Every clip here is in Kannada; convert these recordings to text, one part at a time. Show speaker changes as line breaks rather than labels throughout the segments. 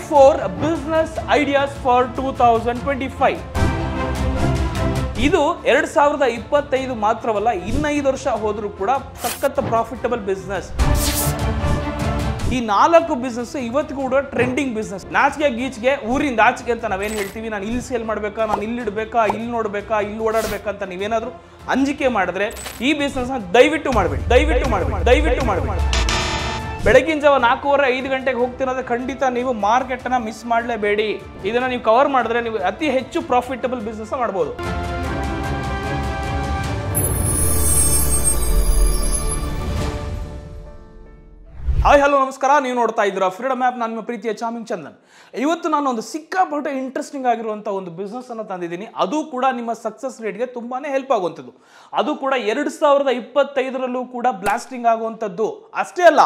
4 ಬಿಸ್ನೆಸ್ ಐಡಿಯಾಸ್ ಫಾರ್ 2025. ಇದು 2025 ಮಾತ್ರವಲ್ಲ, ಇನ್ನು 5 ವರ್ಷ ಹೋದ್ರೂ ಕೂಡ ಸಖತ್ ಪ್ರಾಫಿಟಬಲ್ ಬಿಸ್ನೆಸ್. ಈ 4 ಬಿಸ್ನೆಸ್ ಇವತ್ತಿಗೂ ಕೂಡ ಟ್ರೆಂಡಿಂಗ್ ಬಿಸ್ನೆಸ್. ನಾಚಿಗೆ ಗೀಚ್ಗೆ ಊರಿಂದ ಆಚೆಗೆ ಅಂತ ನಾವೇನು ಹೇಳ್ತೀವಿ, ನಾನು ಇಲ್ಲಿ ಸೇಲ್ ಮಾಡಬೇಕಾ, ನಾನು ಇಲ್ಲಿ ಇಡಬೇಕಾ, ಇಲ್ಲಿ ನೋಡಬೇಕಾ, ಇಲ್ಲಿ ಓಡಾಡಬೇಕಾ ಅಂತ ನೀವೇನಾದರೂ ಅಂಜಿಕೆ ಮಾಡಿದ್ರೆ ಈ ಬಿಸ್ನೆಸ್ನ ದಯವಿಟ್ಟು ಮಾಡಬೇಡಿ. ಬೆಳಗಿನ ಜಾವ 4:30-5 ಗಂಟೆಗೆ ಹೋಗ್ತಿರೋದ್ರೆ ಖಂಡಿತ ನೀವು ಮಾರ್ಕೆಟನ್ನು ಮಿಸ್ ಮಾಡಲೇಬೇಡಿ. ಇದನ್ನು ನೀವು ಕವರ್ ಮಾಡಿದ್ರೆ ನೀವು ಅತಿ ಹೆಚ್ಚು ಪ್ರಾಫಿಟಬಲ್ ಬಿಸ್ನೆಸ್ ಮಾಡ್ಬೋದು. ಹಾಯ್ ಹಲೋ ನಮಸ್ಕಾರ, ನೀವು ನೋಡ್ತಾ ಇದ್ದೀರಾ ಫ್ರೀಡಮ್ ಆ್ಯಪ್. ನಾನು ನಿಮ್ಮ ಪ್ರೀತಿಯ ಚಾಮಿಂಗ್ ಚಂದನ್. ಇವತ್ತು ನಾನು ಒಂದು ಸಿಕ್ಕಾಪಟ್ಟೆ ಇಂಟ್ರೆಸ್ಟಿಂಗ್ ಆಗಿರುವಂಥ ಒಂದು ಬಿಸ್ನೆಸ್ ಅನ್ನು ತಂದಿದ್ದೀನಿ. ಅದು ಕೂಡ ನಿಮ್ಮ ಸಕ್ಸಸ್ ರೇಟ್ಗೆ ತುಂಬಾನೇ ಹೆಲ್ಪ್ ಆಗುವಂಥದ್ದು. ಅದು ಕೂಡ 2025ರಲ್ಲೂ ಕೂಡ ಬ್ಲಾಸ್ಟಿಂಗ್ ಆಗುವಂಥದ್ದು. ಅಷ್ಟೇ ಅಲ್ಲ,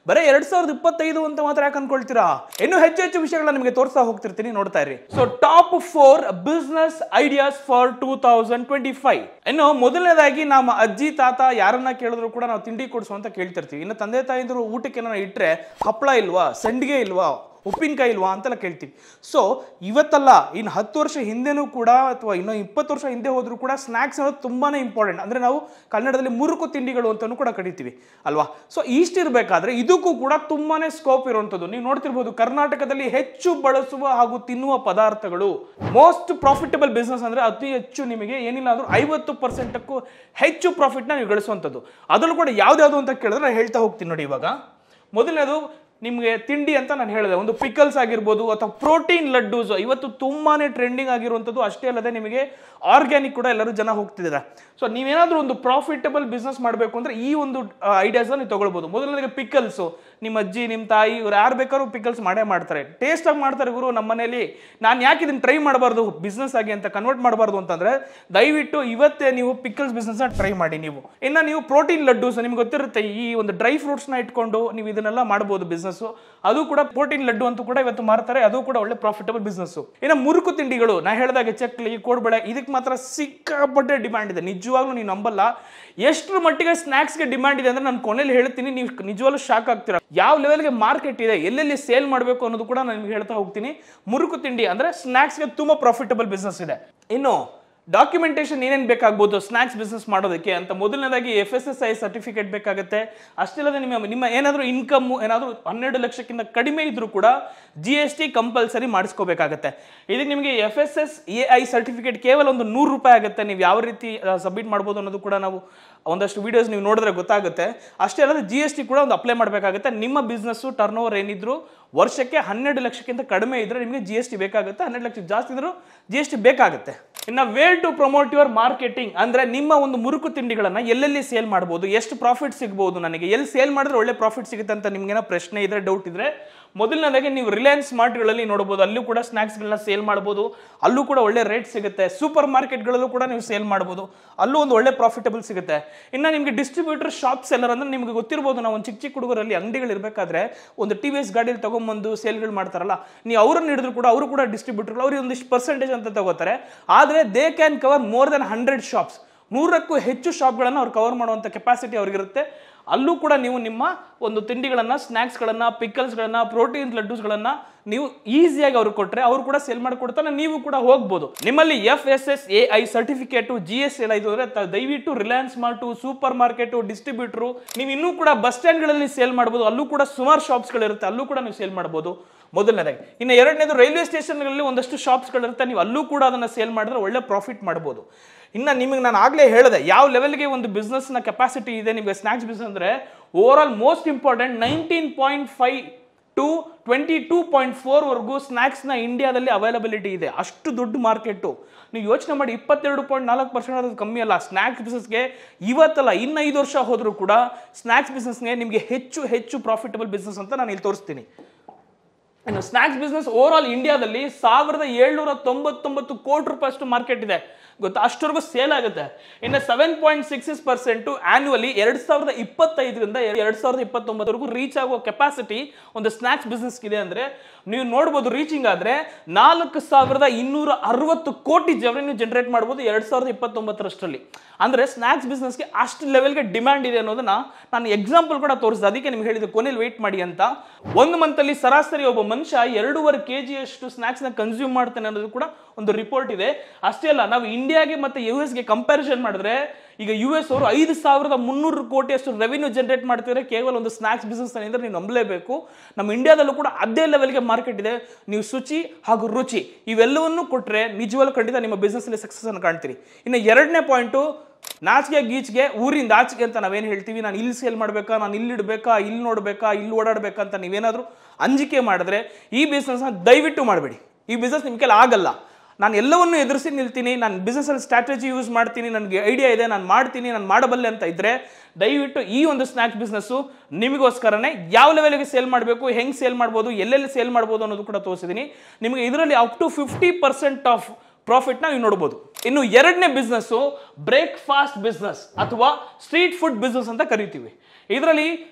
ಬರೀ 2025 ಅಂತ ಮಾತ್ರ ಯಾಕೆ ಅನ್ಕೊಳ್ತೀರಾ? ಇನ್ನು ಹೆಚ್ಚು ವಿಷಯಗಳನ್ನ ನಿಮಗೆ ತೋರಿಸ್ತಾ ಹೋಗ್ತಿರ್ತೀನಿ, ನೋಡ್ತಾ ಇರಿ. So top 4 business ideas for 2025. ಇನ್ನು ಮೊದಲನೇದಾಗಿ ನಮ್ಮ ಅಜ್ಜಿ ತಾತ ಯಾರನ್ನ ಕೇಳಿದ್ರು ಕೂಡ ನಾವು ತಿಂಡಿ ಕೊಡಿಸು ಅಂತ ಕೇಳ್ತಿರ್ತೀವಿ. ಇನ್ನು ತಂದೆ ತಾಯಿಂದ್ರು ಊಟಕ್ಕೆ ಏನಾರ ಇಟ್ಟರೆ ಹಪ್ಪಳ ಇಲ್ವಾ, ಸಂಡಿಗೆ ಇಲ್ವಾ, ಉಪ್ಪಿನಕಾಯಿ ಇಲ್ವಾ ಅಂತೆಲ್ಲ ಕೇಳ್ತೀವಿ. ಸೊ ಇವತ್ತಲ್ಲ, ಇನ್ನು 10 ವರ್ಷ ಹಿಂದೆನೂ ಕೂಡ ಅಥವಾ ಇನ್ನೂ 20 ವರ್ಷ ಹಿಂದೆ ಹೋದ್ರೂ ಕೂಡ ಸ್ನ್ಯಾಕ್ಸ್ ಅನ್ನೋದು ತುಂಬಾನೇ ಇಂಪಾರ್ಟೆಂಟ್. ಅಂದರೆ ನಾವು ಕನ್ನಡದಲ್ಲಿ ಮುರುಕು ತಿಂಡಿಗಳು ಅಂತಲೂ ಕೂಡ ಕರಿತೀವಿ ಅಲ್ವಾ. ಸೊ ಇಷ್ಟಿರಬೇಕಾದ್ರೆ ಇದಕ್ಕೂ ಕೂಡ ತುಂಬಾನೇ ಸ್ಕೋಪ್ ಇರುವಂಥದ್ದು. ನೀವು ನೋಡ್ತಿರ್ಬೋದು, ಕರ್ನಾಟಕದಲ್ಲಿ ಹೆಚ್ಚು ಬಳಸುವ ಹಾಗೂ ತಿನ್ನುವ ಪದಾರ್ಥಗಳು. ಮೋಸ್ಟ್ ಪ್ರಾಫಿಟಬಲ್ ಬಿಸ್ನೆಸ್ ಅಂದರೆ ಅತಿ ಹೆಚ್ಚು ನಿಮಗೆ ಏನಿಲ್ಲ ಅಂದ್ರೂ 50%ಕ್ಕೂ ಹೆಚ್ಚು ಪ್ರಾಫಿಟ್ನ ನೀವು ಗಳಿಸುವಂಥದ್ದು. ಅದರಲ್ಲೂ ಕೂಡ ಯಾವ್ದು ಅಂತ ಕೇಳಿದ್ರೆ ನಾನು ಹೇಳ್ತಾ ಹೋಗ್ತೀನಿ ನೋಡಿ. ಇವಾಗ ಮೊದಲನೇದು ನಿಮಗೆ ತಿಂಡಿ ಅಂತ ನಾನು ಹೇಳಿದೆ, ಒಂದು ಪಿಕಲ್ಸ್ ಆಗಿರ್ಬೋದು ಅಥವಾ ಪ್ರೋಟೀನ್ ಲಡ್ಡೂಸ್ ಇವತ್ತು ತುಂಬಾನೇ ಟ್ರೆಂಡಿಂಗ್ ಆಗಿರುವಂಥದ್ದು. ಅಷ್ಟೇ ಅಲ್ಲದೆ ನಿಮಗೆ ಆರ್ಗ್ಯಾನಿಕ್ ಕೂಡ ಎಲ್ಲರೂ ಜನ ಹೋಗ್ತಿದ್ದಾರೆ. ಸೊ ನೀವೇನಾದ್ರೂ ಒಂದು ಪ್ರಾಫಿಟಬಲ್ ಬಿಸ್ನೆಸ್ ಮಾಡಬೇಕು ಅಂದ್ರೆ ಈ ಒಂದು ಐಡಿಯಾಸ್ ನೀವು ತಗೊಳ್ಬಹುದು. ಮೊದಲನೇಗೆ ಪಿಕಲ್ಸ್. ನಿಮ್ಮ ಅಜ್ಜಿ, ನಿಮ್ಮ ತಾಯಿ, ಇವ್ರು ಯಾರು ಬೇಕಾದ್ರೂ ಪಿಕಲ್ಸ್ ಮಾಡೇ ಮಾಡ್ತಾರೆ, ಟೇಸ್ಟ್ ಆಗಿ ಮಾಡ್ತಾರೆ. ಇವರು ನಮ್ಮ ಮನೇಲಿ ನಾನು ಯಾಕೆ ಇದನ್ನ ಟ್ರೈ ಮಾಡಬಾರ್ದು ಬಿಸ್ನೆಸ್ ಆಗಿ ಅಂತ ಕನ್ವರ್ಟ್ ಮಾಡಬಾರ್ದು ಅಂತಂದ್ರೆ ದಯವಿಟ್ಟು ಇವತ್ತೇ ನೀವು ಪಿಕಲ್ಸ್ ಬಿಸ್ನೆಸ್ ಟ್ರೈ ಮಾಡಿ. ಇನ್ನು ನೀವು ಪ್ರೋಟೀನ್ ಲಡ್ಡೂಸ್, ನಿಮ್ಗೆ ಗೊತ್ತಿರುತ್ತೆ, ಈ ಒಂದು ಡ್ರೈ ಫ್ರೂಟ್ಸ್ ನ ಇಟ್ಕೊಂಡು ನೀವು ಇದನ್ನೆಲ್ಲ ಮಾಡಬಹುದು ಬಿಸ್ನೆಸ್. ಅದು ಕೂಡ ಪ್ರೋಟೀನ್ ಲಡ್ಡು ಅಂತೂ ಕೂಡ ಇವತ್ತು ಮಾರ್ತಾರೆ, ಅದು ಕೂಡ ಒಳ್ಳೆ ಪ್ರಾಫಿಟಬಲ್ ಬಿಸ್ನೆಸ್. ಇನ್ನು ಮುರುಕು ತಿಂಡಿಗಳು, ನಾ ಹೇಳಿದಾಗೆ ಚಕ್ಲಿ, ಕೋಡ್ಬಳೆ, ಇದಕ್ಕೆ ಮಾತ್ರ ಸಿಕ್ಕಾಪಟ್ಟೆ ಡಿಮ್ಯಾಂಡ್ ಇದೆ. ನಿಜವಾಗ್ಲೂ ನೀವು ನಂಬಲ್ಲ ಎಷ್ಟರ ಮಟ್ಟಿಗೆ ಸ್ನಾಕ್ಸ್ಗೆ ಡಿಮ್ಯಾಂಡ್ ಇದೆ ಅಂದ್ರೆ ನಾನು ಕೊನೆಯಲ್ಲಿ ಹೇಳ್ತೀನಿ, ನೀವು ನಿಜವಾಗ್ಲೂ ಶಾಕ್ ಆಗ್ತೀರಾ. ಯಾವ ಲೆವೆಲ್ಗೆ ಮಾರ್ಕೆಟ್ ಇದೆ, ಎಲ್ಲೆಲ್ಲಿ ಸೇಲ್ ಮಾಡಬೇಕು ಅನ್ನೋದು ಕೂಡ ನಾನು ನಿಮ್ಗೆ ಹೇಳ್ತಾ ಹೋಗ್ತೀನಿ. ಮುರುಕು ತಿಂಡಿ ಅಂದ್ರೆ ಸ್ನಾಕ್ಸ್ಗೆ ತುಂಬಾ ಪ್ರಾಫಿಟಬಲ್ ಬಿಸ್ನೆಸ್ ಇದೆ. ಇನ್ನು ಡಾಕ್ಯುಮೆಂಟೇಶನ್ ಏನೇನು ಬೇಕಾಗ್ಬೋದು ಸ್ನಾಕ್ಸ್ ಬಿಸ್ನೆಸ್ ಮಾಡೋದಕ್ಕೆ ಅಂತ, ಮೊದಲನೇದಾಗಿ FSSAI ಸರ್ಟಿಫಿಕೇಟ್ ಬೇಕಾಗುತ್ತೆ. ಅಷ್ಟೇ ಅಲ್ಲದೆ ನಿಮ್ಮ ಏನಾದರೂ ಇನ್ಕಮ್ ಏನಾದರೂ 12 ಲಕ್ಷಕ್ಕಿಂತ ಕಡಿಮೆ ಇದ್ರೂ ಕೂಡ GST ಕಂಪಲ್ಸರಿ ಮಾಡಿಸ್ಕೋಬೇಕಾಗತ್ತೆ. ಇದಕ್ಕೆ ನಿಮಗೆ FSSAI ಸರ್ಟಿಫಿಕೇಟ್ ಕೇವಲ ಒಂದು 100 ರೂಪಾಯಿ ಆಗುತ್ತೆ. ನೀವು ಯಾವ ರೀತಿ ಸಬ್ಮಿಟ್ ಮಾಡ್ಬೋದು ಅನ್ನೋದು ಕೂಡ ನಾವು ಒಂದಷ್ಟು ವಿಡಿಯೋಸ್ ನೀವು ನೋಡಿದ್ರೆ ಗೊತ್ತಾಗುತ್ತೆ. ಅಷ್ಟೇ ಅಲ್ಲದೆ GST ಕೂಡ ಒಂದು ಅಪ್ಲೈ ಮಾಡಬೇಕಾಗುತ್ತೆ. ನಿಮ್ಮ ಬಿಸ್ನೆಸ್ಸು ಟರ್ನ್ ಓವರ್ ಏನಿದ್ರು ವರ್ಷಕ್ಕೆ 12 ಲಕ್ಷಕ್ಕಿಂತ ಕಡಿಮೆ ಇದ್ರೆ ನಿಮಗೆ GST ಬೇಕಾಗುತ್ತೆ. 12 ಲಕ್ಷಕ್ಕೆ ಜಾಸ್ತಿ ಇದ್ರೂ GST ಬೇಕಾಗುತ್ತೆ. ಇನ್ನು where to promote your marketing ಅಂದ್ರೆ ನಿಮ್ಮ ಒಂದು ಮುರುಕು ತಿಂಡಿಗಳನ್ನ ಎಲ್ಲೆಲ್ಲಿ ಸೇಲ್ ಮಾಡಬಹುದು, ಎಷ್ಟು ಪ್ರಾಫಿಟ್ ಸಿಗಬಹುದು, ನನಗೆ ಎಲ್ಲಿ ಸೇಲ್ ಮಾಡಿದ್ರೆ ಒಳ್ಳೆ ಪ್ರಾಫಿಟ್ ಸಿಗುತ್ತೆ ಅಂತ ನಿಮ್ಗೇನೋ ಪ್ರಶ್ನೆ ಇದ್ರೆ, ಡೌಟ್ ಇದ್ರೆ, ಮೊದಲನೇದಾಗಿ ನೀವು ರಿಲಯನ್ಸ್ ಸ್ಮಾರ್ಟ್ಗಳಲ್ಲಿ ನೋಡಬಹುದು. ಅಲ್ಲೂ ಕೂಡ ಸ್ನಾಕ್ಸ್ಗಳನ್ನ ಸೇಲ್ ಮಾಡಬಹುದು, ಅಲ್ಲೂ ಕೂಡ ಒಳ್ಳೆ ರೇಟ್ ಸಿಗುತ್ತೆ. ಸೂಪರ್ ಮಾರ್ಕೆಟ್ಗಳಲ್ಲೂ ಕೂಡ ನೀವು ಸೇಲ್ ಮಾಡಬಹುದು, ಅಲ್ಲೂ ಒಂದು ಒಳ್ಳೆ ಪ್ರಾಫಿಟಬಲ್ ಸಿಗುತ್ತೆ. ಇನ್ನು ನಿಮಗೆ ಡಿಸ್ಟ್ರಿಬ್ಯೂಟರ್ ಶಾಪ್ ಸೆಲ್ಲರ್ ಅಂದ್ರೆ ನಿಮ್ಗೆ ಗೊತ್ತಿರಬಹುದು, ನಾವು ಒಂದು ಚಿಕ್ಕ ಹುಡುಗರಲ್ಲಿ ಅಂಗಡಿಗಳು ಇರಬೇಕಾದ್ರೆ ಒಂದು TVS ಗಾಡಿಯಲ್ಲಿ ತಗೊಂಡ್ಬಂದು ಸೇಲ್ಗಳು ಮಾಡ್ತಾರಲ್ಲ, ನೀವು ಅವರನ್ನು ಹಿಡಿದ್ರು ಕೂಡ ಅವರು ಕೂಡ ಡಿಸ್ಟ್ರಿಬ್ಯೂಟರ್, ಅವ್ರಿಗೆ ಒಂದಿಷ್ಟು ಪರ್ಸೆಂಟೇಜ್ ಅಂತ ತಗೋತಾರೆ. ಆದರೆ they can cover more than 100 shops. 100ಕ್ಕೂ ಹೆಚ್ಚು ಶಾಪ್ಗಳನ್ನು ಅವ್ರು ಕವರ್ ಮಾಡುವಂಥ ಕೆಪಾಸಿಟಿ ಅವ್ರಿಗಿರುತ್ತೆ. ಅಲ್ಲೂ ಕೂಡ ನೀವು ನಿಮ್ಮ ಒಂದು ತಿಂಡಿಗಳನ್ನು, ಸ್ನ್ಯಾಕ್ಸ್ಗಳನ್ನು, ಪಿಕಲ್ಸ್ಗಳನ್ನು, ಪ್ರೋಟೀನ್ ಲಡ್ಡೂಸ್ಗಳನ್ನು ನೀವು ಈಸಿಯಾಗಿ ಅವ್ರಿಗೆ ಕೊಟ್ಟರೆ ಅವರು ಕೂಡ ಸೇಲ್ ಮಾಡಿಕೊಡ್ತಾನೆ, ನೀವು ಕೂಡ ಹೋಗ್ಬೋದು. ನಿಮ್ಮಲ್ಲಿ FSSAI ಸರ್ಟಿಫಿಕೇಟು, GST ಎಲ್ಲ ಇದು ಅಂದರೆ ದಯವಿಟ್ಟು Reliance mart, super market, distributor, ನೀವು ಇನ್ನೂ ಕೂಡ ಬಸ್ ಸ್ಟ್ಯಾಂಡ್ಗಳಲ್ಲಿ ಸೇಲ್ ಮಾಡ್ಬೋದು. ಅಲ್ಲೂ ಕೂಡ ಸುಮಾರು ಶಾಪ್ಸ್ಗಳಿರುತ್ತೆ, ಅಲ್ಲೂ ಕೂಡ ನೀವು ಸೇಲ್ ಮಾಡ್ಬೋದು ಮೊದಲನೇದಾಗಿ. ಇನ್ನು ಎರಡನೇದು ರೈಲ್ವೆ ಸ್ಟೇಷನ್ಗಳಲ್ಲಿ ಒಂದಷ್ಟು ಶಾಪ್ಸ್ಗಳಿರುತ್ತೆ, ನೀವು ಅಲ್ಲೂ ಕೂಡ ಅದನ್ನು ಸೇಲ್ ಮಾಡಿದ್ರೆ ಒಳ್ಳೆ ಪ್ರಾಫಿಟ್ ಮಾಡ್ಬೋದು. ಇನ್ನು ನಿಮಗೆ ನಾನು ಆಗಲೇ ಹೇಳಿದೆ ಯಾವ ಲೆವೆಲ್ಗೆ ಒಂದು ಬಿಸ್ನೆಸ್ನ ಕೆಪಾಸಿಟಿ ಇದೆ ನಿಮಗೆ ಸ್ನ್ಯಾಕ್ಸ್ ಬಿಸ್ನೆಸ್ ಅಂದರೆ. Over all most important 19.5 to 22.4 ವರೆಗೂ ಸ್ನ್ಯಾಕ್ಸ್ನ ಇಂಡಿಯಾದಲ್ಲಿ ಅವೈಲಬಿಲಿಟಿ ಇದೆ. ಅಷ್ಟು ದೊಡ್ಡ ಮಾರ್ಕೆಟು. ನೀವು ಯೋಚನೆ ಮಾಡಿ, 22.4% ಅದು ಕಮ್ಮಿ ಅಲ್ಲ. ಸ್ನ್ಯಾಕ್ಸ್ ಬಿಸ್ನೆಸ್ಗೆ ಇವತ್ತಲ್ಲ, ಇನ್ನು 5 ವರ್ಷ ಹೋದರೂ ಕೂಡ ಸ್ನ್ಯಾಕ್ಸ್ ಬಿಸ್ನೆಸ್ಗೆ ನಿಮಗೆ ಹೆಚ್ಚು ಪ್ರಾಫಿಟಬಲ್ ಬಿಸ್ನೆಸ್ ಅಂತ ನಾನು ಇಲ್ಲಿ ತೋರಿಸ್ತೀನಿ. ಇನ್ನು ಸ್ನ್ಯಾಕ್ಸ್ ಬಿಸ್ನೆಸ್ ಓವರ್ ಆಲ್ ಇಂಡಿಯಾದಲ್ಲಿ 1799 ಕೋಟಿ ರೂಪಾಯಿ ಅಷ್ಟು ಮಾರ್ಕೆಟ್ ಇದೆ ಗೊತ್ತಾ, ಅಷ್ಟವರೆಗೂ ಸೇಲ್ ಆಗುತ್ತೆ. ಇನ್ನು 7.66% ಆನ್ಯುವಲಿ 2025ರಿಂದ 2029ವರೆಗೂ ರೀಚ್ ಆಗುವ ಕೆಪಾಸಿಟಿ ಒಂದು ಸ್ನ್ಯಾಕ್ಸ್ ಬಿಸ್ನೆಸ್ ಇದೆ. ಅಂದ್ರೆ ನೀವು ನೋಡಬಹುದು, ರೀಚಿಂಗ್ ಆದ್ರೆ 4260 ಕೋಟಿ ರೆವೆನ್ಯೂ ಜನರೇಟ್ ಮಾಡಬಹುದು 2029ರಷ್ಟರಲ್ಲಿ. ಅಂದ್ರೆ ಸ್ನ್ಯಾಕ್ಸ್ ಬಿಸ್ನೆಸ್ಗೆ ಅಷ್ಟು ಲೆವೆಲ್ಗೆ ಡಿಮ್ಯಾಂಡ್ ಇದೆ ಅನ್ನೋದನ್ನ ನಾನು ಎಕ್ಸಾಂಪಲ್ ಕೂಡ ತೋರಿಸಿದೆ. ಅದಕ್ಕೆ ನಿಮ್ಗೆ ಹೇಳಿದೆ ಕೊನೆಯಲ್ಲಿ ವೇಟ್ ಮಾಡಿ ಅಂತ. ಒಂದು ಮಂತ್ ಅಲ್ಲಿ ಸರಾಸರಿ ಒಬ್ಬ ಮನುಷ್ಯ ಮನುಷ್ಯ 2.5 kg ಅಷ್ಟು ಸ್ನಾಕ್ಸ್ ನ ಕನ್ಸ್ಯೂಮ್ ಮಾಡ್ತಾನೆ ಅನ್ನೋದು ಕೂಡ ಒಂದು ರಿಪೋರ್ಟ್ ಇದೆ. ಅಷ್ಟೇ ಅಲ್ಲ, ನಾವು ಇಂಡಿಯಾಗೆ ಮತ್ತೆ US ಗೆ ಕಂಪ್ಯಾರಿಸನ್ ಮಾಡಿದ್ರೆ ಈಗ US ಅವರು 5,300 ಕೋಟಿ ಅಷ್ಟು ರೆವಿನ್ಯೂ ಜನರೇಟ್ ಮಾಡ್ತಿದ್ರೆ ಕೇವಲ ಒಂದು ಸ್ನಾಕ್ಸ್ ಬಿಸ್ನೆಸ್ ಅಂದ್ರೆ ನೀವು ನಂಬಲೇಬೇಕು. ನಮ್ಮ ಇಂಡಿಯಾದಲ್ಲೂ ಕೂಡ ಅದೇ ಲೆವೆಲ್ಗೆ ಮಾರ್ಕೆಟ್ ಇದೆ. ನೀವು ಶುಚಿ ಹಾಗೂ ರುಚಿ ಇವೆಲ್ಲವನ್ನೂ ಕೊಟ್ಟರೆ ನಿಜವಾಗ್ಲೂ ಖಂಡಿತ ನಿಮ್ಮ ಬಿಸ್ನೆಸ್ ಅಲ್ಲಿ ಸಕ್ಸಸ್ ಅನ್ನು ಕಾಣ್ತೀರಿ. ಇನ್ನು ಎರಡನೇ ಪಾಯಿಂಟು, ನಾಚಿಗೆ ಗೀಚ್ಗೆ ಊರಿಂದ ಆಚೆಗೆ ಅಂತ ನಾವೇನು ಹೇಳ್ತೀವಿ, ನಾನು ಇಲ್ಲಿ ಸೇಲ್ ಮಾಡಬೇಕಾ, ನಾನು ಇಲ್ಲಿ ಇಡಬೇಕಾ, ಇಲ್ಲಿ ನೋಡಬೇಕಾ, ಇಲ್ಲಿ ಓಡಾಡಬೇಕಾ ಅಂತ ನೀವೇನಾದರೂ ಅಂಜಿಕೆ ಮಾಡಿದ್ರೆ ಈ ಬಿಸ್ನೆಸ್ನ ದಯವಿಟ್ಟು ಮಾಡಬೇಡಿ. ಈ ಬಿಸ್ನೆಸ್ ನಿಮ್ಮ ಕೈಲಿ ಆಗಲ್ಲ. ನಾನು ಎಲ್ಲವನ್ನೂ ಎದುರಿಸಿ ನಿಲ್ತೀನಿ, ನಾನು ಬಿಸ್ನೆಸ್ಸಲ್ಲಿ ಸ್ಟ್ರಾಟಜಿ ಯೂಸ್ ಮಾಡ್ತೀನಿ, ನನಗೆ ಐಡಿಯಾ ಇದೆ, ನಾನು ಮಾಡ್ತೀನಿ, ನಾನು ಮಾಡಬಲ್ಲೆ ಅಂತ ಇದ್ದರೆ ದಯವಿಟ್ಟು ಈ ಒಂದು ಸ್ನ್ಯಾಕ್ಸ್ ಬಿಸ್ನೆಸ್ಸು ನಿಮಗೋಸ್ಕರನೇ. ಯಾವ ಲೆವೆಲ್ಗೆ ಸೇಲ್ ಮಾಡಬೇಕು, ಹೆಂಗೆ ಸೇಲ್ ಮಾಡ್ಬೋದು, ಎಲ್ಲೆಲ್ಲಿ ಸೇಲ್ ಮಾಡ್ಬೋದು ಅನ್ನೋದು ಕೂಡ ತೋರಿಸಿದ್ದೀನಿ ನಿಮಗೆ. ಇದರಲ್ಲಿ ಅಪ್ ಟು 50% ಆಫ್ ಪ್ರಾಫಿಟ್ನ ನೀವು ನೋಡ್ಬೋದು. ಇನ್ನು ಎರಡನೇ ಬಿಸ್ನೆಸ್ಸು ಬ್ರೇಕ್ಫಾಸ್ಟ್ ಬಿಸ್ನೆಸ್ ಅಥವಾ ಸ್ಟ್ರೀಟ್ ಫುಡ್ ಬಿಸ್ನೆಸ್ ಅಂತ ಕರಿತೀವಿ. ಇದರಲ್ಲಿ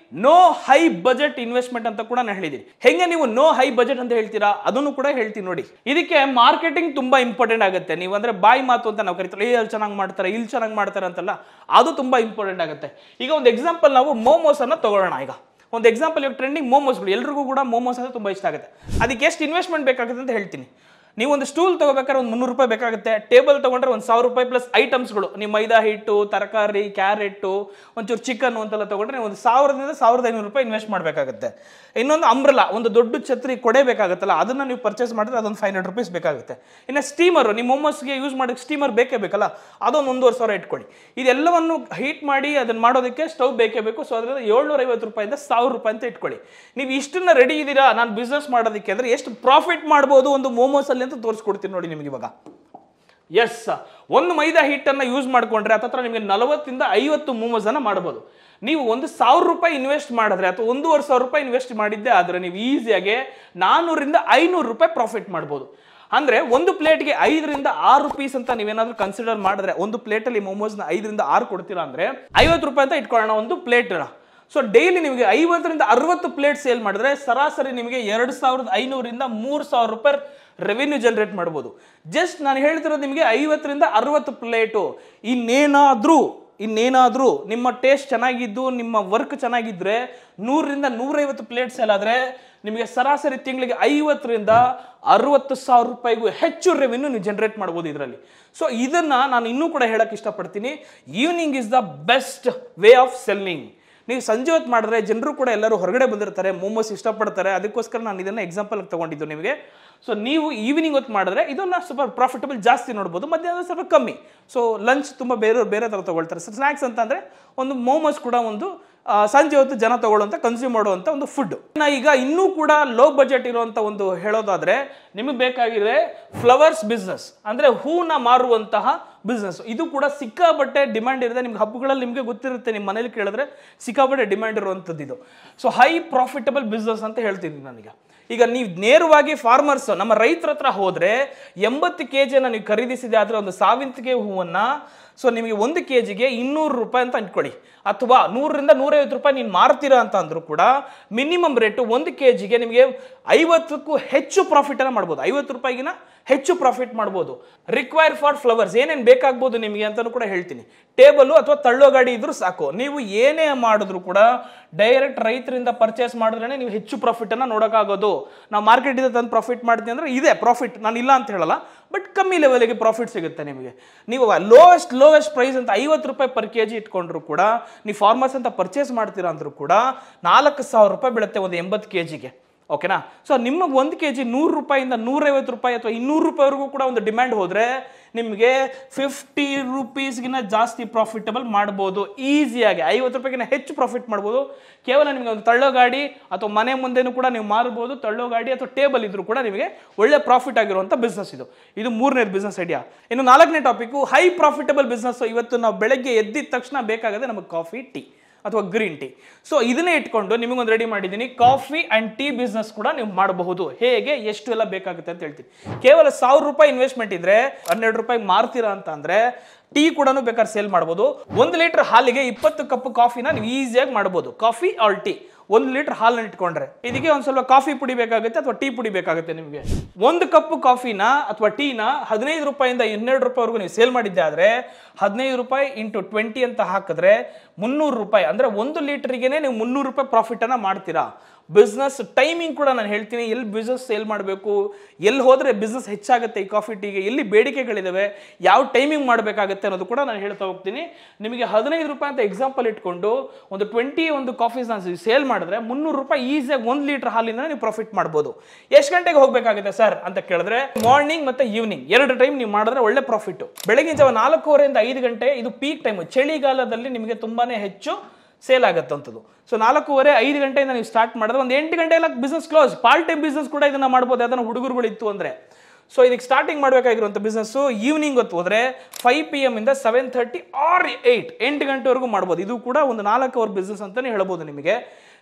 ನೋ ಹೈ ಬಜೆಟ್ ಇನ್ವೆಸ್ಟ್ಮೆಂಟ್ ಅಂತ ಕೂಡ ನಾನು ಹೇಳಿದ್ದೀನಿ. ಹೆಂಗೆ ನೀವು ನೋ ಹೈ ಬಜೆಟ್ ಅಂತ ಹೇಳ್ತೀರಾ ಅದನ್ನು ಕೂಡ ಹೇಳ್ತೀನಿ ನೋಡಿ. ಇದಕ್ಕೆ ಮಾರ್ಕೆಟಿಂಗ್ ತುಂಬಾ ಇಂಪಾರ್ಟೆಂಟ್ ಆಗುತ್ತೆ. ನೀವು ಅಂದ್ರೆ ಬಾಯಿ ಮಾತು ಅಂತ ನಾವು ಕರಿತೀವಿ, ಅಲ್ಲಿ ಚೆನ್ನಾಗಿ ಮಾಡ್ತಾರೆ, ಇಲ್ಲಿ ಚೆನ್ನಾಗಿ ಮಾಡ್ತಾರೆ ಅಂತಲ್ಲ, ಅದು ತುಂಬಾ ಇಂಪಾರ್ಟೆಂಟ್ ಆಗುತ್ತೆ. ಈಗ ಒಂದು ಎಕ್ಸಾಂಪಲ್ ನಾವು ಮೋಮೋಸ್ ಅನ್ನ ತಗೊಳ್ಳೋಣ. ಈಗ ಒಂದು ಎಕ್ಸಾಂಪಲ್, ಇವಾಗ ಟ್ರೆಂಡಿಂಗ್ ಮೋಮೋಸ್ಗಳು, ಎಲ್ರಿಗೂ ಕೂಡ ಮೋಮೋಸ್ ಅಂದ್ರೆ ತುಂಬಾ ಇಷ್ಟ ಆಗುತ್ತೆ. ಅದಕ್ಕೆ ಎಷ್ಟು ಇನ್ವೆಸ್ಟ್ಮೆಂಟ್ ಬೇಕಾಗುತ್ತೆ ಅಂತ ಹೇಳ್ತೀನಿ. ನೀವು ಒಂದು ಸ್ಟೂಲ್ ತಗೋಬೇಕಾದ್ರೆ ಒಂದು 300 ರೂಪಾಯಿ ಬೇಕಾಗುತ್ತೆ. ಟೇಬಲ್ ತಗೊಂಡ್ರೆ ಒಂದು 1000 ರೂಪಾಯಿ ಪ್ಲಸ್ ಐಟಮ್ಸ್ಗಳು, ನೀವು ಮೈದಾ ಹಿಟ್ಟು, ತರಕಾರಿ, ಕ್ಯಾರೆಟು, ಒಂಚೂರು ಚಿಕನ್ ಅಂತೆಲ್ಲ ತಗೊಂಡ್ರೆ ಒಂದು 1000ದಿಂದ 1500 ರೂಪಾಯಿ ಇನ್ವೆಸ್ಟ್ ಮಾಡಬೇಕಾಗುತ್ತೆ. ಇನ್ನೊಂದು ಅಂಬ್ರಲಾ, ಒಂದು ದೊಡ್ಡ ಛತ್ರಿ ಕೊಡೆ ಬೇಕಾಗುತ್ತಲ್ಲ, ಅದನ್ನ ನೀವು ಪರ್ಚೇಸ್ ಮಾಡಿದ್ರೆ ಅದೊಂದು 500 ರೂಪೀಸ್ ಬೇಕಾಗುತ್ತೆ. ಇನ್ನು ಸ್ಟೀಮರು, ನೀವು ಮೊಮೋಸ್ಗೆ ಯೂಸ್ ಮಾಡೋಕ್ಕೆ ಸ್ಟೀಮರ್ ಬೇಕೇ ಬೇಕಲ್ಲ, ಅದೊಂದು 1500 ಇಟ್ಕೊಳ್ಳಿ. ಇದೆಲ್ಲವನ್ನು ಹೀಟ್ ಮಾಡಿ ಅದನ್ನು ಮಾಡೋದಕ್ಕೆ ಸ್ಟವ್ ಬೇಕೇ ಬೇಕು. ಸೊ ಅದರಿಂದ 750 ರೂಪಾಯಿಂದ 1000 ರೂಪಾಯಿ ಅಂತ ಇಟ್ಕೊಳ್ಳಿ. ನೀವು ಇಷ್ಟನ್ನ ರೆಡಿ ಇದ್ದೀರಾ ನಾನು ಬಿಸ್ನೆಸ್ ಮಾಡೋದಕ್ಕೆ ಅಂದರೆ ಎಷ್ಟು ಪ್ರಾಫಿಟ್ ಮಾಡ್ಬೋದು ಒಂದು ಮೋಮೋಸ್ ಅಲ್ಲಿ ಅಂತ ತೋರಿಸ್ಕೊಡ್ತೀನಿ ನೋಡಿ ನಿಮಗೆ ಇವಾಗ. ಎಸ್, ಒಂದು ಮೈದಾ ಹಿಟ್ಟನ್ನು ಯೂಸ್ ಮಾಡಿಕೊಂಡ್ರೆ ಹತ್ರ ನಿಮಗೆ 40ರಿಂದ 50 ಮೋಮೋಸ್ ಅನ್ನ ಮಾಡಬಹುದು. ನೀವು ಒಂದು 1000 ರೂಪಾಯಿ ಇನ್ವೆಸ್ಟ್ ಮಾಡಿದ್ರೆ ಅಥವಾ 1500 ರೂಪಾಯಿ ಇನ್ವೆಸ್ಟ್ ಮಾಡಿದ್ದೆ ಆದರೆ ನೀವು ಈಸಿಯಾಗಿ 400ರಿಂದ 500 ರೂಪಾಯಿ ಪ್ರಾಫಿಟ್ ಮಾಡ್ಬೋದು. ಅಂದ್ರೆ ಒಂದು ಪ್ಲೇಟ್ಗೆ 5ರಿಂದ 6 ಪೀಸ್ ಅಂತ ನೀವೇನಾದ್ರೂ ಕನ್ಸಿಡರ್ ಮಾಡಿದ್ರೆ, ಒಂದು ಪ್ಲೇಟಲ್ಲಿ ಮೋಮೋಸ್ನ 5ರಿಂದ 6 ಕೊಡ್ತೀರಾ ಅಂದ್ರೆ 50 ರೂಪಾಯಿ ಅಂತ ಇಟ್ಕೊಳ್ಳೋಣ ಒಂದು ಪ್ಲೇಟ್ನ. ಸೊ ಡೈಲಿ ನಿಮಗೆ 50ರಿಂದ 60 ಪ್ಲೇಟ್ ಸೇಲ್ ಮಾಡಿದ್ರೆ ಸರಾಸರಿ ನಿಮಗೆ 2500ರಿಂದ 3000 ರೂಪಾಯಿ ರೆವಿನ್ಯೂ ಜನರೇಟ್ ಮಾಡ್ಬೋದು. ಜಸ್ಟ್ ನಾನು ಹೇಳ್ತಿರೋದು ನಿಮಗೆ 50ರಿಂದ 60 ಪ್ಲೇಟು. ಇನ್ನೇನಾದ್ರೂ ನಿಮ್ಮ ಟೇಸ್ಟ್ ಚೆನ್ನಾಗಿದ್ದು ನಿಮ್ಮ ವರ್ಕ್ ಚೆನ್ನಾಗಿದ್ರೆ 100ರಿಂದ 150 ಪ್ಲೇಟ್ ಸೇಲ್ ಆದರೆ ನಿಮಗೆ ಸರಾಸರಿ ತಿಂಗಳಿಗೆ 50ರಿಂದ 60,000 ರೂಪಾಯಿಗೂ ಹೆಚ್ಚು ರೆವಿನ್ಯೂ ನೀವು ಜನರೇಟ್ ಮಾಡ್ಬೋದು ಇದರಲ್ಲಿ. ಸೊ ಇದನ್ನ ನಾನು ಇನ್ನೂ ಕೂಡ ಹೇಳಕ್ ಇಷ್ಟಪಡ್ತೀನಿ, evening is the best way of selling. ನೀವು ಸಂಜೆ ಹೊತ್ತು ಮಾಡಿದ್ರೆ ಜನರು ಕೂಡ ಎಲ್ಲರೂ ಹೊರಗಡೆ ಬಂದಿರ್ತಾರೆ, ಮೋಮೋಸ್ ಇಷ್ಟಪಡ್ತಾರೆ, ಅದಕ್ಕೋಸ್ಕರ ನಾನು ಇದನ್ನ ಎಕ್ಸಾಂಪಲ್ ತಗೊಂಡಿದ್ದು ನಿಮಗೆ. ಸೊ ನೀವು ಈವ್ನಿಂಗ್ ಹೊತ್ತು ಮಾಡಿದ್ರೆ ಇದನ್ನ ಸ್ವಲ್ಪ ಪ್ರಾಫಿಟಬಲ್ ಜಾಸ್ತಿ ನೋಡ್ಬೋದು, ಮಧ್ಯಾಹ್ನ ಸ್ವಲ್ಪ ಕಮ್ಮಿ. ಸೊ ಲಂಚ್ ತುಂಬ ಬೇರೆ ಥರ ತಗೊಳ್ತಾರೆ. ಸ್ನ್ಯಾಕ್ಸ್ ಅಂತ ಅಂದರೆ ಒಂದು ಮೋಮೋಸ್ ಕೂಡ ಒಂದು ಸಂಜೆ ಹೊತ್ತು ಜನ ತಗೊಳ್ಳುವಂಥ ಕನ್ಸ್ಯೂಮ್ ಮಾಡುವಂಥ ಒಂದು ಫುಡ್. ಈಗ ಇನ್ನೂ ಕೂಡ ಲೋ ಬಜೆಟ್ ಇರುವಂಥ ಒಂದು ಹೇಳೋದಾದ್ರೆ ನಿಮಗೆ ಬೇಕಾಗಿದೆ ಫ್ಲವರ್ಸ್ ಬಿಸ್ನೆಸ್, ಅಂದರೆ ಹೂನ ಮಾರುವಂತಹ ಬಿಸ್ನೆಸ್. ಇದು ಕೂಡ ಸಿಕ್ಕಾಪಟ್ಟೆ ಡಿಮ್ಯಾಂಡ್ ಇರುತ್ತೆ. ನಿಮ್ಗೆ ಹಬ್ಬಗಳಲ್ಲಿ ನಿಮಗೆ ಗೊತ್ತಿರುತ್ತೆ, ನಿಮ್ಮ ಮನೇಲಿ ಕೇಳಿದ್ರೆ ಸಿಕ್ಕಾಪಟ್ಟೆ ಡಿಮ್ಯಾಂಡ್ ಇರುವಂಥದ್ದು ಇದು. ಸೊ ಹೈ ಪ್ರಾಫಿಟಬಲ್ ಬಿಸ್ನೆಸ್ ಅಂತ ಹೇಳ್ತಿದ್ದೀನಿ ನನಗೆ. ಈಗ ನೀವು ನೇರವಾಗಿ ಫಾರ್ಮರ್ಸ್ ನಮ್ಮ ರೈತರ ಹತ್ರ ಹೋದ್ರೆ 80 kg ನೀವು ಖರೀದಿಸಿದೆ ಆದರೆ ಒಂದು ಸಾವಂತಿಗೆ ಹೂವನ್ನ ಸೊ ನಿಮಗೆ 1 kgಗೆ 200 ರೂಪಾಯಿ ಅಂತ ಅಂದ್ಕೊಳ್ಳಿ, ಅಥವಾ 100ರಿಂದ 150 ರೂಪಾಯಿ ನೀನು ಮಾರ್ತೀರಾ ಅಂತ ಅಂದ್ರೂ ಕೂಡ ಮಿನಿಮಮ್ ರೇಟು 1 kgಗೆ ನಿಮಗೆ 50ಕ್ಕೂ ಹೆಚ್ಚು ಪ್ರಾಫಿಟ್ ಅನ್ನ ಮಾಡ್ಬೋದು. 50 ರೂಪಾಯಿಗಿನ ಹೆಚ್ಚು ಪ್ರಾಫಿಟ್ ಮಾಡ್ಬೋದು. ರಿಕ್ವೈರ್ ಫಾರ್ ಫ್ಲವರ್ಸ್ ಏನೇನು ಬೇಕಾಗ್ಬೋದು ನಿಮಗೆ ಅಂತಾನು ಕೂಡ ಹೇಳ್ತೀನಿ. ಟೇಬಲ್ ಅಥವಾ ತಳ್ಳೋ ಗಾಡಿ ಇದ್ರೂ ಸಾಕು. ನೀವು ಏನೇ ಮಾಡಿದ್ರು ಕೂಡ ಡೈರೆಕ್ಟ್ ರೈತರಿಂದ ಪರ್ಚೇಸ್ ಮಾಡಿದ್ರೆ ನೀವು ಹೆಚ್ಚು ಪ್ರಾಫಿಟ್ ಅನ್ನ ನೋಡೋಕ್ಕಾಗೋದು. ನಾವು ಮಾರ್ಕೆಟ್ ಇದೆ ತಂದು ಪ್ರಾಫಿಟ್ ಮಾಡ್ತೀನಿ ಅಂದ್ರೆ ಇದೆ ಪ್ರಾಫಿಟ್, ನಾನು ಇಲ್ಲ ಅಂತ ಹೇಳಲ್ಲ, ಬಟ್ ಕಮ್ಮಿ ಲೆವೆಲ್ಗೆ ಪ್ರಾಫಿಟ್ ಸಿಗುತ್ತೆ ನಿಮಗೆ. ನೀವು ಲೋವೆಸ್ಟ್ ಪ್ರೈಸ್ ಅಂತ 50 ರೂಪಾಯಿ ಪರ್ kg ಇಟ್ಕೊಂಡ್ರು ಕೂಡ ನೀವು ಫಾರ್ಮರ್ಸ್ ಅಂತ ಪರ್ಚೇಸ್ ಮಾಡ್ತೀರಾ ಅಂದ್ರೂ ಕೂಡ 4000 ರೂಪಾಯಿ ಬೀಳುತ್ತೆ ಒಂದು 80 kgಗೆ. ಓಕೆನಾ? ಸೊ ನಿಮಗೆ 1 kg 100 ರೂಪಾಯಿಂದ 150 ರೂಪಾಯಿ ಅಥವಾ 200 ರೂಪಾಯಿವರೆಗೂ ಕೂಡ ಒಂದು ಡಿಮ್ಯಾಂಡ್ ಹೋದ್ರೆ ನಿಮಗೆ 50 ರೂಪೀಸ್ಗಿನ ಜಾಸ್ತಿ ಪ್ರಾಫಿಟಬಲ್ ಮಾಡ್ಬೋದು ಈಸಿಯಾಗಿ. 50 ರೂಪಾಯಿಗಿನ ಹೆಚ್ಚು ಪ್ರಾಫಿಟ್ ಮಾಡ್ಬೋದು. ಕೇವಲ ನಿಮಗೆ ಒಂದು ತಳ್ಳೋ ಗಾಡಿ ಅಥವಾ ಮನೆ ಮುಂದೆನೂ ಕೂಡ ನೀವು ಮಾರ್ಬೋದು. ತಳ್ಳೋ ಗಾಡಿ ಅಥವಾ ಟೇಬಲ್ ಇದ್ರೂ ಕೂಡ ನಿಮಗೆ ಒಳ್ಳೆ ಪ್ರಾಫಿಟ್ ಆಗಿರುವಂಥ ಬಿಸ್ನೆಸ್ ಇದು. ಇದು 3ನೇ ಬಿಸ್ನೆಸ್ ಐಡಿಯಾ. ಇನ್ನು 4ನೇ ಟಾಪಿಕ್ ಹೈ ಪ್ರಾಫಿಟಬಲ್ ಬಿಸ್ನೆಸ್. ಇವತ್ತು ನಾವು ಬೆಳಗ್ಗೆ ಎದ್ದಿದ ತಕ್ಷಣ ಬೇಕಾಗದೆ ನಮಗೆ ಕಾಫಿ, ಟೀ ಅಥವಾ ಗ್ರೀನ್ ಟೀ. ಸೊ ಇದನ್ನೇ ಇಟ್ಕೊಂಡು ನಿಮಗೊಂದು ರೆಡಿ ಮಾಡಿದ್ದೀನಿ. ಕಾಫಿ ಅಂಡ್ ಟೀ ಬಿಸ್ನೆಸ್ ಕೂಡ ನೀವು ಮಾಡಬಹುದು. ಹೇಗೆ, ಎಷ್ಟು ಎಲ್ಲ ಬೇಕಾಗುತ್ತೆ ಅಂತ ಹೇಳ್ತೀನಿ. ಕೇವಲ 1000 ರೂಪಾಯಿ ಇನ್ವೆಸ್ಟ್ಮೆಂಟ್ ಇದ್ರೆ 12 ರೂಪಾಯಿ ಮಾರ್ತೀರಾ ಅಂತ ಅಂದ್ರೆ ಟೀ ಕೂಡ ಬೇಕಾದ್ರೆ ಸೇಲ್ ಮಾಡ್ಬೋದು. 1 ಲೀಟರ್ ಹಾಲಿಗೆ 20 ಕಪ್ ಕಾಫಿನ ನೀವು ಈಸಿಯಾಗಿ ಮಾಡ್ಬೋದು. ಕಾಫಿ ಆರ್ ಟೀ 1 ಲೀಟರ್ ಹಾಲನ್ನ ಇಟ್ಕೊಂಡ್ರೆ ಇದಕ್ಕೆ ಒಂದು ಸ್ವಲ್ಪ ಕಾಫಿ ಪುಡಿ ಬೇಕಾಗುತ್ತೆ ಅಥವಾ ಟೀ ಪುಡಿ ಬೇಕಾಗುತ್ತೆ. ನಿಮಗೆ 1 ಕಪ್ ಕಾಫಿನ ಅಥವಾ ಟೀನ 15 ರೂಪಾಯಿಂದ 12 ರೂಪಾಯಿವರೆಗೂ ನೀವು ಸೇಲ್ ಮಾಡಿದ್ದೆ ಆದರೆ 15 ರೂಪಾಯಿ ಇಂಟು 20 ಅಂತ ಹಾಕಿದ್ರೆ 300 ರೂಪಾಯಿ, ಅಂದ್ರೆ 1 ಲೀಟರ್ಗೆ ನೀವು 300 ರೂಪಾಯಿ ಪ್ರಾಫಿಟ್ ಅನ್ನ ಮಾಡ್ತೀರಾ. ಬಿಸ್ನೆಸ್ ಟೈಮಿಂಗ್ ಕೂಡ ನಾನು ಹೇಳ್ತೀನಿ, ಎಲ್ಲಿ ಬಿಸ್ನೆಸ್ ಸೇಲ್ ಮಾಡಬೇಕು, ಎಲ್ಲಿ ಹೋದರೆ ಬಿಸ್ನೆಸ್ ಹೆಚ್ಚಾಗುತ್ತೆ ಈ ಕಾಫಿ ಟೀಗೆ, ಎಲ್ಲಿ ಬೇಡಿಕೆಗಳಿದ್ದಾವೆ, ಯಾವ ಟೈಮಿಂಗ್ ಮಾಡಬೇಕಾಗುತ್ತೆ ಅನ್ನೋದು ಕೂಡ ನಾನು ಹೇಳ್ತಾ ಹೋಗ್ತೀನಿ. ನಿಮಗೆ 15 ರೂಪಾಯಿ ಅಂತ ಎಕ್ಸಾಂಪಲ್ ಇಟ್ಕೊಂಡು ಒಂದು 20 ಒಂದು ಕಾಫೀಸ್ ನಾನು ಸೇಲ್ ಮಾಡಿದ್ರೆ 300 ರೂಪಾಯಿ ಈಸಿಯಾಗಿ 1 ಲೀಟರ್ ಹಾಲಿಂದ ನೀವು ಪ್ರಾಫಿಟ್ ಮಾಡ್ಬೋದು. ಎಷ್ಟು ಗಂಟೆಗೆ ಹೋಗಬೇಕಾಗುತ್ತೆ ಸರ್ ಅಂತ ಕೇಳಿದ್ರೆ ಮಾರ್ನಿಂಗ್ ಮತ್ತೆ ಈವ್ನಿಂಗ್ 2 ಟೈಮ್ ನೀವು ಮಾಡಿದ್ರೆ ಒಳ್ಳೆ ಪ್ರಾಫಿಟ್. ಬೆಳಗಿನ ಜಾವ 4:15 5 ಗಂಟೆ ಇದು ಪೀಕ್ ಟೈಮ್, ಚಳಿಗಾಲದಲ್ಲಿ ನಿಮಗೆ ತುಂಬಾನೇ ಹೆಚ್ಚು ಸೇಲ್ ಆಗುತ್ತಂಥದ್ದು. ಸೊ 4:15 5 ಗಂಟೆಯಿಂದ ನೀವು ಸ್ಟಾರ್ಟ್ ಮಾಡಿದ್ರೆ ಒಂದು 8 ಗಂಟೆ ಎಲ್ಲ business close. Part time business ಕೂಡ ಇದನ್ನ ಮಾಡ್ಬೋದು, ಅದನ್ನ ಹುಡುಗರುಗಳು ಇತ್ತು ಅಂದ್ರೆ. ಸೊ ಇದಕ್ಕೆ ಸ್ಟಾರ್ಟಿಂಗ್ ಮಾಡಬೇಕಾಗಿರುವಂಥ ಬಿಸ್ನೆಸ್ ಈವ್ನಿಂಗ್ ಹೊತ್ತು ಹೋದ್ರೆ 5 PM ಇಂದ 7:30 ಆರ್ 8 ಗಂಟೆವರೆಗೂ ಮಾಡ್ಬೋದು. ಇದು ಕೂಡ ಒಂದು 4 ಅವರ್ ಬಿಸ್ನೆಸ್ ಅಂತಾನೆ ಹೇಳ್ಬೋದು ನಿಮಗೆ.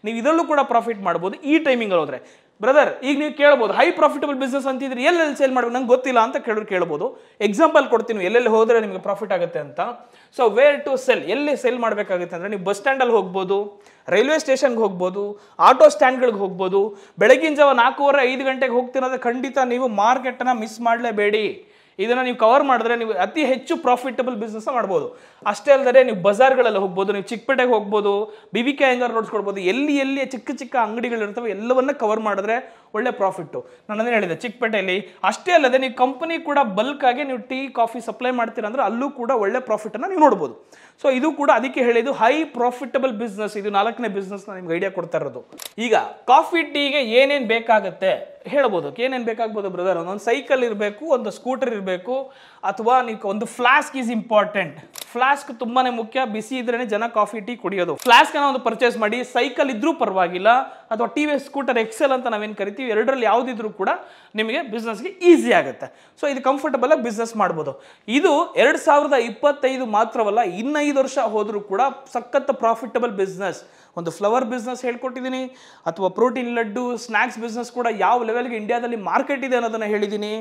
ನೀವು ಇದರಲ್ಲೂ ಕೂಡ ಪ್ರಾಫಿಟ್ ಮಾಡ್ಬೋದು ಈ ಟೈಮಿಂಗ್ ಅಲ್ಲಿ ಹೋದ್ರೆ. ಬ್ರದರ್, ಈಗ ನೀವು ಕೇಳ್ಬೋದು ಹೈ ಪ್ರಾಫಿಟಬಲ್ ಬಿಸ್ನೆಸ್ ಅಂತಿದ್ರೆ ಎಲ್ಲೆಲ್ಲಿ ಸೇಲ್ ಮಾಡ್ಬೇಕು ನಂಗೆ ಗೊತ್ತಿಲ್ಲ ಅಂತ ಕೇಳ್ಬೋದು. ಎಕ್ಸಾಂಪಲ್ ಕೊಡ್ತೀನಿ ಎಲ್ಲೆಲ್ಲಿ ಹೋದ್ರೆ ನಿಮಗೆ ಪ್ರಾಫಿಟ್ ಆಗುತ್ತೆ ಅಂತ. ಸೊ ವೇರ್ ಟು ಸೆಲ್, ಎಲ್ಲಿ ಸೆಲ್ ಮಾಡಬೇಕಾಗುತ್ತೆ ಅಂದ್ರೆ ನೀವು ಬಸ್ ಸ್ಟ್ಯಾಂಡಲ್ಲಿ ಹೋಗ್ಬೋದು, ರೈಲ್ವೆ ಸ್ಟೇಷನ್ಗೆ ಹೋಗ್ಬೋದು, ಆಟೋ ಸ್ಟ್ಯಾಂಡ್ಗಳಿಗೆ ಹೋಗ್ಬೋದು. ಬೆಳಗಿನ ಜಾವ 4:15 5 ಗಂಟೆಗೆ ಹೋಗ್ತಿರೋದ್ರೆ ಖಂಡಿತ ನೀವು ಮಾರ್ಕೆಟನ್ನು ಮಿಸ್ ಮಾಡಲೇಬೇಡಿ. ಇದನ್ನ ನೀವು ಕವರ್ ಮಾಡಿದ್ರೆ ನೀವು ಅತಿ ಹೆಚ್ಚು ಪ್ರಾಫಿಟಬಲ್ ಬಿಸ್ನೆಸ್ ಮಾಡ್ಬೋದು. ಅಷ್ಟೇ ಅಲ್ಲದೆ ನೀವು ಬಜಾರ್ಗಳಲ್ಲಿ ಹೋಗ್ಬೋದು, ನೀವು ಚಿಕ್ಕಪೇಟೆಗೆ ಹೋಗ್ಬೋದು, BBK ಅಯ್ಯಂಗಾರ್ ನೋಡ್ಸ್ಕೊಡ್ಬೋದು. ಎಲ್ಲಿ ಚಿಕ್ಕ ಅಂಗಡಿಗಳಿರ್ತವೆ ಎಲ್ಲವನ್ನ ಕವರ್ ಮಾಡಿದ್ರೆ ಒಳ್ಳೆ ಪ್ರಾಫಿಟ್. ನಾನು ಅದೇ ಹೇಳಿದೆ ಚಿಕ್ಕಪೇಟೆಯಲ್ಲಿ. ಅಷ್ಟೇ ಅಲ್ಲದೆ ನೀವು ಕಂಪನಿ ಕೂಡ ಬಲ್ಕ್ ಆಗಿ ನೀವು ಟೀ ಕಾಫಿ ಸಪ್ಲೈ ಮಾಡ್ತೀರಾ ಅಂದ್ರೆ ಅಲ್ಲೂ ಕೂಡ ಒಳ್ಳೆ ಪ್ರಾಫಿಟ್ ಅನ್ನ ನೀವು ನೋಡ್ಬೋದು. ಸೊ ಇದು ಕೂಡ ಅದಕ್ಕೆ ಹೇಳಿದ್ದು ಹೈ ಪ್ರಾಫಿಟಬಲ್ ಬಿಸ್ನೆಸ್. ಇದು 4ನೇ ಬಿಸ್ನೆಸ್ ನಾನು ನಿಮ್ಗೆ ಐಡಿಯಾ ಕೊಡ್ತಾ ಇರೋದು. ಈಗ ಕಾಫಿ ಟೀಗೆ ಏನೇನ್ ಬೇಕಾಗುತ್ತೆ ಹೇಳ್ಬೋದು. ಏನೇನ್ ಬೇಕಾಗ್ಬೋದು ಬ್ರದರ್? ಒಂದು ಸೈಕಲ್ ಇರಬೇಕು, ಒಂದು ಸ್ಕೂಟರ್ ಇರಬೇಕು, ಅಥವಾ ನೀವು ಒಂದು ಫ್ಲಾಸ್ಕ್ ಈಸ್ ಇಂಪಾರ್ಟೆಂಟ್. ಫ್ಲಾಸ್ಕ್ ತುಂಬಾನೇ ಮುಖ್ಯ, ಬಿಸಿ ಇದ್ರೇನೆ ಜನ ಕಾಫಿ ಟೀ ಕುಡಿಯೋದು. ಫ್ಲಾಸ್ಕ್ ಒಂದು ಪರ್ಚೇಸ್ ಮಾಡಿ. ಸೈಕಲ್ ಇದ್ರೂ ಪರವಾಗಿಲ್ಲ, ಅಥವಾ TVS ಸ್ಕೂಟರ್ ಎಕ್ಸೆಲ್ ಅಂತ ನಾವೇನು ಕರಿತೀವಿ, ಎರಡರಲ್ಲಿ ಯಾವುದಿದ್ರು ಕೂಡ ನಿಮಗೆ ಬಿಸ್ನೆಸ್ಗೆ ಈಸಿ ಆಗುತ್ತೆ. ಸೊ ಇದು ಕಂಫರ್ಟಬಲ್ ಆಗಿ ಬಿಸ್ನೆಸ್ ಮಾಡ್ಬೋದು. ಇದು 2025 ಮಾತ್ರವಲ್ಲ, ಇನ್ನು 5 ವರ್ಷ ಹೋದ್ರೂ ಕೂಡ ಸಖತ್ ಪ್ರಾಫಿಟಬಲ್ ಬಿಸ್ನೆಸ್. ಒಂದು ಫ್ಲವರ್ ಬಿಸ್ನೆಸ್ ಹೇಳ್ಕೊಟ್ಟಿದ್ದೀನಿ, ಅಥವಾ ಪ್ರೋಟೀನ್ ಲಡ್ಡು ಸ್ನ್ಯಾಕ್ಸ್ ಬಿಸ್ನೆಸ್ ಕೂಡ ಯಾವ ಲೆವೆಲ್ಗೆ ಇಂಡಿಯಾದಲ್ಲಿ ಮಾರ್ಕೆಟ್ ಇದೆ ಅನ್ನೋದನ್ನ ಹೇಳಿದ್ದೀನಿ.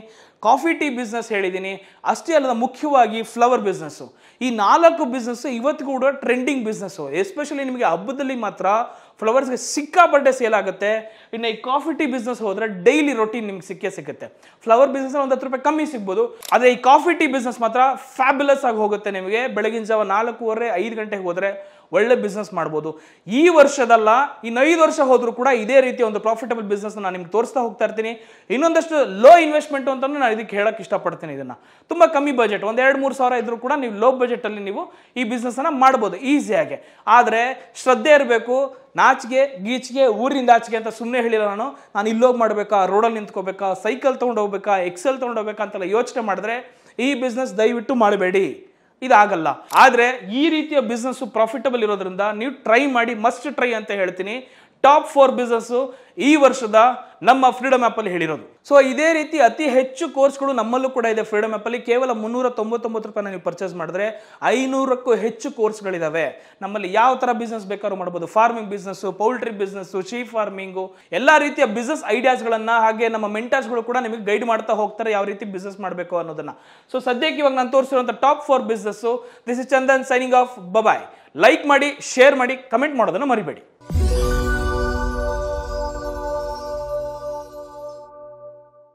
ಕಾಫಿ ಟೀ ಬಿಸ್ನೆಸ್ ಹೇಳಿದ್ದೀನಿ. ಅಷ್ಟೇ ಅಲ್ಲದ ಮುಖ್ಯವಾಗಿ ಫ್ಲವರ್ ಬಿಸ್ನೆಸ್ಸು. ಈ 4 ಬಿಸ್ನೆಸ್ ಇವತ್ತು ಕೂಡ ಟ್ರೆಂಡಿಂಗ್ ಬಿಸ್ನೆಸ್ಸು. ಎಸ್ಪೆಷಲಿ ನಿಮಗೆ ಹಬ್ಬದಲ್ಲಿ ಮಾತ್ರ ಫ್ಲವರ್ಸ್ಗೆ ಸಿಕ್ಕಾಪಟ್ಟೆ ಸೇಲ್ ಆಗುತ್ತೆ. ಇನ್ನು ಈ ಕಾಫಿ ಟೀ ಬಿಸ್ನೆಸ್ ಹೋದ್ರೆ ಡೈಲಿ ರೊಟೀನ್ ನಿಮ್ಗೆ ಸಿಗುತ್ತೆ. ಫ್ಲವರ್ ಬಿಸ್ನೆಸ್ ಒಂದು 10 ರೂಪಾಯಿ ಕಮ್ಮಿ ಸಿಗ್ಬೋದು, ಅದೇ ಈ ಕಾಫಿ ಟೀ ಬಿಸ್ನೆಸ್ ಮಾತ್ರ ಫ್ಯಾಬ್ಯುಲಸ್ ಆಗಿ ಹೋಗುತ್ತೆ ನಿಮಗೆ. ಬೆಳಗಿನ ಜಾವ 4:15 5 ಗಂಟೆಗೆ ಹೋದ್ರೆ ಒಳ್ಳೆ ಬಿಸ್ನೆಸ್ ಮಾಡ್ಬೋದು. ಈ ವರ್ಷದಲ್ಲ, ಇನ್ನು 5 ವರ್ಷ ಹೋದ್ರೂ ಕೂಡ ಇದೇ ರೀತಿಯ ಒಂದು ಪ್ರಾಫಿಟಬಲ್ ಬಿಸ್ನೆಸ್ ನಾನು ನಿಮ್ಗೆ ತೋರಿಸ್ತಾ ಹೋಗ್ತಾ ಇರ್ತೀನಿ. ಇನ್ನೊಂದಷ್ಟು ಲೋ ಇನ್ವೆಸ್ಟ್ಮೆಂಟ್ ಅಂತ ನಾನು ಇದಕ್ಕೆ ಹೇಳಕ್ ಇಷ್ಟಪಡ್ತೀನಿ. ಇದನ್ನ ತುಂಬಾ ಕಮ್ಮಿ ಬಜೆಟ್, ಒಂದು 2-3 ಸಾವಿರ ಇದ್ರೂ ಕೂಡ ನೀವು ಲೋ ಬಜೆಟ್ ಅಲ್ಲಿ ನೀವು ಈ ಬಿಸ್ನೆಸ್ ಅನ್ನ ಮಾಡ್ಬೋದು ಈಸಿಯಾಗಿ. ಆದ್ರೆ ಶ್ರದ್ಧೆ ಇರಬೇಕು. ನಾಚಿಗೆ ಗೀಚಿಗೆ ಊರಿಂದ ಆಚೆಗೆ ಅಂತ ಸುಮ್ಮನೆ ಹೇಳಿಲ್ಲ ನಾನು ಇಲ್ಲೋಗಿ ಮಾಡ್ಬೇಕಾ, ರೋಡಲ್ಲಿ ನಿಂತ್ಕೋಬೇಕಾ, ಸೈಕಲ್ ತೊಗೊಂಡು ಹೋಗ್ಬೇಕಾ, ಎಕ್ಸೆಲ್ ತೊಗೊಂಡು ಹೋಗ್ಬೇಕಾ ಅಂತೆಲ್ಲ ಯೋಚನೆ ಮಾಡಿದ್ರೆ ಈ ಬಿಸ್ನೆಸ್ ದಯವಿಟ್ಟು ಮಾಡಬೇಡಿ, ಇದಾಗಲ್ಲ. ಆದ್ರೆ ಈ ರೀತಿಯ ಬಿಸ್ನೆಸ್ ಪ್ರಾಫಿಟಬಲ್ ಇರೋದ್ರಿಂದ ನೀವು ಟ್ರೈ ಮಾಡಿ, ಮಸ್ಟ್ ಟ್ರೈ ಅಂತ ಹೇಳ್ತೀನಿ. ಟಾಪ್ 4 ಬಿಸ್ನೆಸ್ ಈ ವರ್ಷದ ನಮ್ಮ ಫ್ರೀಡಮ್ ಆಪ್ ಅಲ್ಲಿ ಹೇಳಿರೋದು. ಸೊ ಇದೇ ರೀತಿ ಅತಿ ಹೆಚ್ಚು ಕೋರ್ಸ್ಗಳು ನಮ್ಮಲ್ಲೂ ಕೂಡ ಇದೆ ಫ್ರೀಡಮ್ ಆಪ್ ಅಲ್ಲಿ. ಕೇವಲ 399 ರೂಪಾಯಿ ನೀವು ಪರ್ಚೇಸ್ ಮಾಡಿದ್ರೆ 500ಕ್ಕೂ ಹೆಚ್ಚು ಕೋರ್ಸ್ಗಳಿದಾವೆ. ನಮ್ಮಲ್ಲಿ ಯಾವ ತರ ಬಿಸ್ನೆಸ್ ಬೇಕಾದ್ರೂ ಮಾಡಬಹುದು. Farming business, poultry business, sheep farming, ಎಲ್ಲಾ ರೀತಿಯ ಬಿಸ್ನೆಸ್ ಐಡಿಯಾಸ್ ಗಳನ್ನ, ಹಾಗೆ ನಮ್ಮ ಮೆಂಟರ್ಸ್ ಗಳು ಕೂಡ ನಿಮಗೆ ಗೈಡ್ ಮಾಡ್ತಾ ಹೋಗ್ತಾರೆ ಯಾವ ರೀತಿ ಬಿಸ್ನೆಸ್ ಮಾಡಬೇಕು ಅನ್ನೋದನ್ನ. ಸೊ ಸದ್ಯಕ್ಕೆ ಇವಾಗ ನಾನು ತೋರಿಸಿರುವಂತ top 4 business. This is Chandan signing off. Bye. Like ಮಾಡಿ, ಶೇರ್ ಮಾಡಿ, ಕಮೆಂಟ್ ಮಾಡೋದನ್ನ ಮರಿಬೇಡಿ.